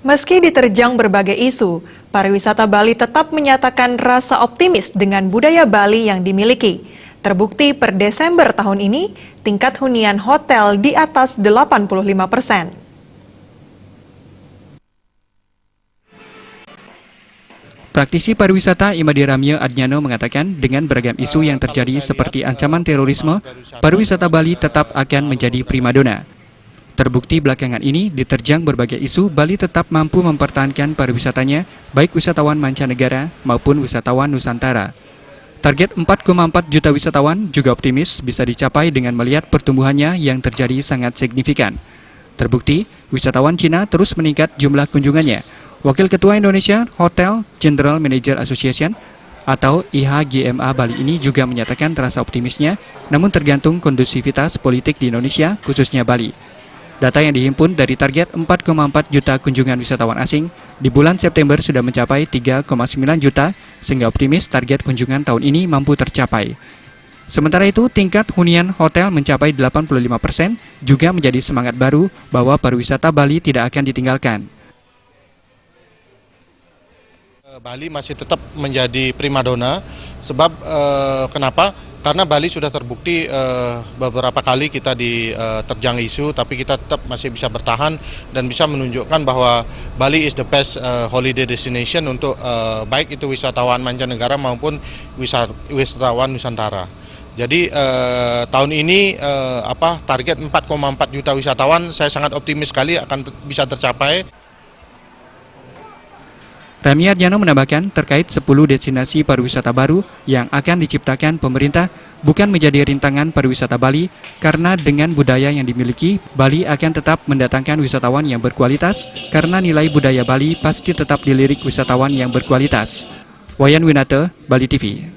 Meski diterjang berbagai isu, pariwisata Bali tetap menyatakan rasa optimis dengan budaya Bali yang dimiliki. Terbukti per Desember tahun ini, tingkat hunian hotel di atas 85%. Praktisi pariwisata Imadi Ramya Adnyano mengatakan dengan beragam isu yang terjadi seperti ancaman terorisme, pariwisata Bali tetap akan menjadi primadona. Terbukti belakangan ini diterjang berbagai isu, Bali tetap mampu mempertahankan pariwisatanya, baik wisatawan mancanegara maupun wisatawan Nusantara. Target 4,4 juta wisatawan juga optimis bisa dicapai dengan melihat pertumbuhannya yang terjadi sangat signifikan. Terbukti, wisatawan Cina terus meningkat jumlah kunjungannya. Wakil Ketua Indonesia Hotel General Manager Association atau IHGMA Bali ini juga menyatakan terasa optimisnya, namun tergantung kondusivitas politik di Indonesia, khususnya Bali. Data yang dihimpun dari target 4,4 juta kunjungan wisatawan asing di bulan September sudah mencapai 3,9 juta, sehingga optimis target kunjungan tahun ini mampu tercapai. Sementara itu, tingkat hunian hotel mencapai 85%, juga menjadi semangat baru bahwa pariwisata Bali tidak akan ditinggalkan. Bali masih tetap menjadi primadona, sebab kenapa? Karena Bali sudah terbukti beberapa kali kita diterjang isu, tapi kita tetap masih bisa bertahan dan bisa menunjukkan bahwa Bali is the best holiday destination untuk baik itu wisatawan mancanegara maupun wisatawan Nusantara. Jadi tahun ini target 4,4 juta wisatawan saya sangat optimis sekali akan bisa tercapai. Ramya Adnyano menambahkan terkait 10 destinasi pariwisata baru yang akan diciptakan pemerintah bukan menjadi rintangan pariwisata Bali, karena dengan budaya yang dimiliki, Bali akan tetap mendatangkan wisatawan yang berkualitas karena nilai budaya Bali pasti tetap dilirik wisatawan yang berkualitas. Wayan Winata, Bali TV.